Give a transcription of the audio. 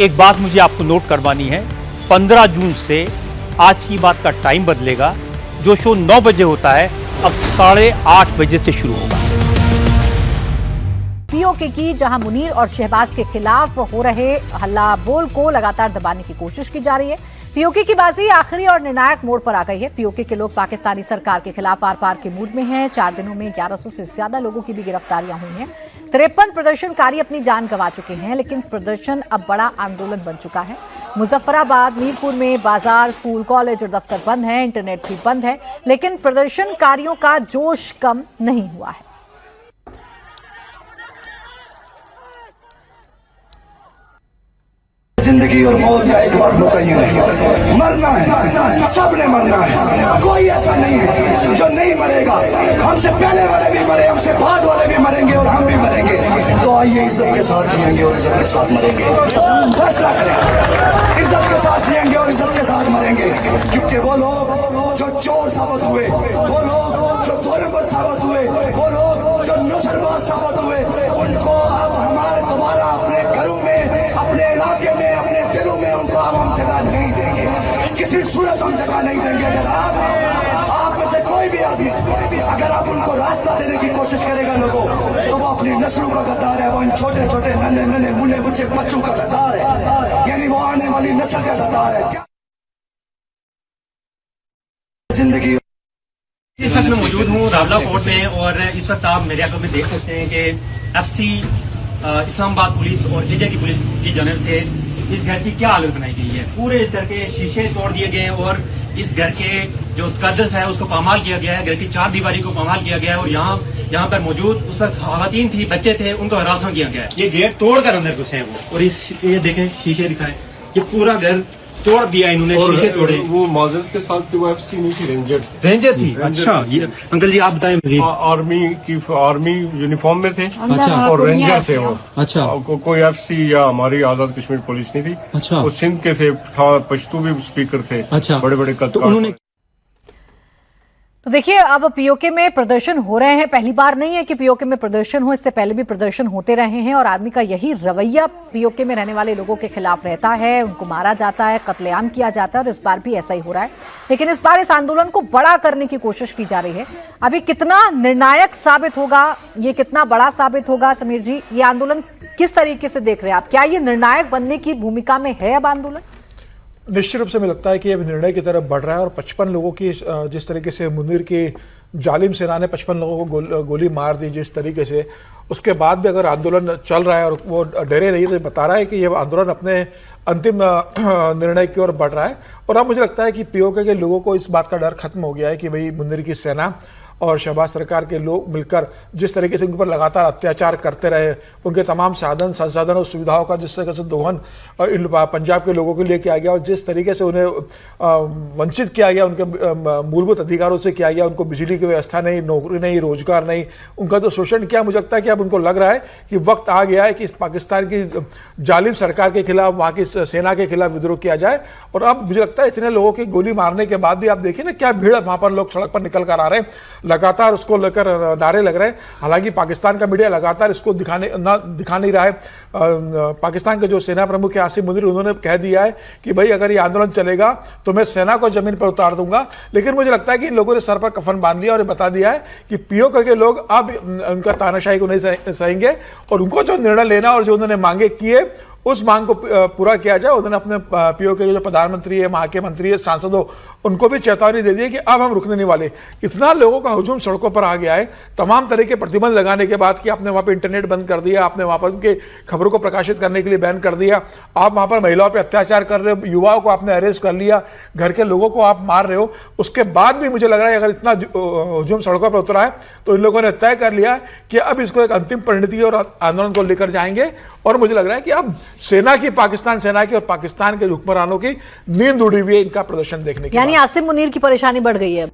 एक बात मुझे आपको नोट करवानी है, 15 जून से आज की बात का टाइम बदलेगा। जो शो 9 बजे होता है अब 8:30 बजे से शुरू होगा। पीओके की जहां मुनीर और शहबाज के खिलाफ हो रहे हल्ला बोल को लगातार दबाने की कोशिश की जा रही है। पीओके की बाजी आखिरी और निर्णायक मोड़ पर आ गई है। पीओके के लोग पाकिस्तानी सरकार के खिलाफ आर पार के मूड में हैं। 4 दिनों में 1100 से ज्यादा लोगों की भी गिरफ्तारियां हुई हैं। 53 प्रदर्शनकारी अपनी जान गंवा चुके हैं, लेकिन प्रदर्शन अब बड़ा आंदोलन बन चुका है। मुजफ्फराबाद, मीरपुर में बाजार, स्कूल, कॉलेज और दफ्तर बंद हैं, इंटरनेट भी बंद है, लेकिन प्रदर्शनकारियों का जोश कम नहीं हुआ है। जिंदगी और मौत का एक बार मुतय्यन है, मरना है, सबने मरना है। कोई ऐसा नहीं है जो नहीं मरेगा। हमसे पहले वाले भी मरे, हमसे बाद वाले भी मरेंगे और हम भी मरेंगे। तो आइए इज्जत के साथ जिएंगे और इज्जत के साथ मरेंगे। फैसला करें, इज्जत के साथ जिएंगे और इज्जत के साथ मरेंगे। क्योंकि वो लोग जो चोर साबित हुए, वो लोग जो धोखेबाज साबित हुए, वो लोग जो नजरबाज साबित हुए, उनको अब हमारे दोबारा अपने घरों में, अपने इलाके में, अपने दिलों में उनको अब हम जगह नहीं देंगे। किसी सूरत हम जगह नहीं देंगे। अगर आप में से कोई भी आदमी अगर आप उनको रास्ता देने की कोशिश करेगा लोगों, तो वो अपनी नस्लों का गद्दार है। वो इन छोटे छोटे नन्हे नन्हे मुन्ने मुझे बच्चों का गद्दार है, यानी वो आने वाली नस्ल का गद्दार है। जिंदगी इस वक्त मैं मौजूद हूँ रावला कोर्ट में और इस वक्त आप मेरे आंखों में देख सकते हैं कि एफसी इस्लामाबाद पुलिस और एजे की पुलिस की जानिब से इस घर की क्या हालत बनाई गई है। पूरे इस घर के शीशे तोड़ दिए गए और इस घर के जो तकद्दस है उसको पामाल किया गया है। घर की 4 दीवारी को पामाल किया गया है और यहाँ पर मौजूद उस वक्त खवातीन थी, बच्चे थे, उनको हरासा किया गया है। ये गेट तोड़कर अंदर घुसे हैं वो, और ये देखें शीशे दिखाएं, ये पूरा घर तोड़ दिया इन्होंने, शीशे तोड़े। वो माजरत के साथ की वो एफसी नहीं थी, रेंजर थी। अच्छा, ये अंकल जी आप बताएं मजीद। आर्मी यूनिफॉर्म में थे। अच्छा, और रेंजर थे वो। अच्छा, कोई एफसी या हमारी आजाद कश्मीर पुलिस नहीं थी। अच्छा, वो सिंध के थे, पश्तू भी स्पीकर थे। अच्छा, बड़े बड़े कद। तो उन्होंने तो देखिए, अब पीओके में प्रदर्शन हो रहे हैं। पहली बार नहीं है कि पीओके में प्रदर्शन हो, इससे पहले भी प्रदर्शन होते रहे हैं और आर्मी का यही रवैया पीओके में रहने वाले लोगों के खिलाफ रहता है। उनको मारा जाता है, कत्लेआम किया जाता है और इस बार भी ऐसा ही हो रहा है। लेकिन इस बार इस आंदोलन को बड़ा करने की कोशिश की जा रही है। अभी कितना निर्णायक साबित होगा, ये कितना बड़ा साबित होगा, समीर जी, ये आंदोलन किस तरीके से देख रहे हैं आप? क्या ये निर्णायक बनने की भूमिका में है अब आंदोलन? निश्चित रूप से मुझे लगता है कि अब निर्णय की तरफ बढ़ रहा है और 55 लोगों की जिस तरीके से मुनीर की जालिम सेना ने 55 लोगों को गोली मार दी जिस तरीके से, उसके बाद भी अगर आंदोलन चल रहा है और वो डरे नहीं, तो बता रहा है कि ये आंदोलन अपने अंतिम निर्णय की ओर बढ़ रहा है। और अब मुझे लगता है कि पीओके के लोगों को इस बात का डर खत्म हो गया है कि भाई मुनीर की सेना और शहबाज सरकार के लोग मिलकर जिस तरीके से उनके ऊपर लगातार अत्याचार करते रहे, उनके तमाम साधन संसाधन और सुविधाओं का जिस तरीके से दोहन पंजाब के लोगों के लिए किया गया और जिस तरीके से उन्हें वंचित किया गया, उनके मूलभूत अधिकारों से किया गया, उनको बिजली की व्यवस्था नहीं, नौकरी नहीं, रोजगार नहीं, उनका तो शोषण किया। मुझे लगता है कि अब उनको लग रहा है कि वक्त आ गया है कि इस पाकिस्तान की जालिम सरकार के खिलाफ, वहाँ की सेना के खिलाफ विद्रोह किया जाए। और अब मुझे लगता है इतने लोगों की गोली मारने के बाद भी आप देखिए ना क्या भीड़, वहाँ पर लोग सड़क पर निकल कर आ रहे हैं, लगातार उसको लेकर नारे लग रहे हैं। हालांकि पाकिस्तान का मीडिया लगातार इसको दिखा नहीं रहा है। पाकिस्तान के जो सेना प्रमुख है आसिम मुनीर, उन्होंने कह दिया है कि भाई अगर ये आंदोलन चलेगा तो मैं सेना को जमीन पर उतार दूंगा। लेकिन मुझे लगता है कि इन लोगों ने सर पर कफन बांध लिया और ये बता दिया है कि पीओके के लोग अब उनका तानाशाही को नहीं सहेंगे और उनको जो निर्णय लेना और जो उन्होंने मांगे किए उस मांग को पूरा किया जाए। उन्होंने अपने पीओके के जो प्रधानमंत्री है, वहाँ के मंत्री है, सांसदों, उनको भी चेतावनी दे दी है कि अब हम रुकने नहीं वाले। इतना लोगों का हुजूम सड़कों पर आ गया है तमाम तरह के प्रतिबंध लगाने के बाद कि आपने वहाँ पे इंटरनेट बंद कर दिया, आपने वहाँ पर उनके खबरों को प्रकाशित करने के लिए बैन कर दिया, आप वहाँ पर महिलाओं पर अत्याचार कर रहे हो, युवाओं को आपने अरेस्ट कर लिया, घर के लोगों को आप मार रहे हो। उसके बाद भी मुझे लग रहा है अगर इतना हुजूम सड़कों पर उतरा है तो इन लोगों ने तय कर लिया कि अब इसको एक अंतिम परिणति और आंदोलन को लेकर जाएंगे। और मुझे लग रहा है कि अब सेना की, पाकिस्तान सेना की और पाकिस्तान के हुक्मरानों की नींद उड़ी हुई है इनका प्रदर्शन देखने के बाद। यानी आसिम मुनीर की परेशानी बढ़ गई है।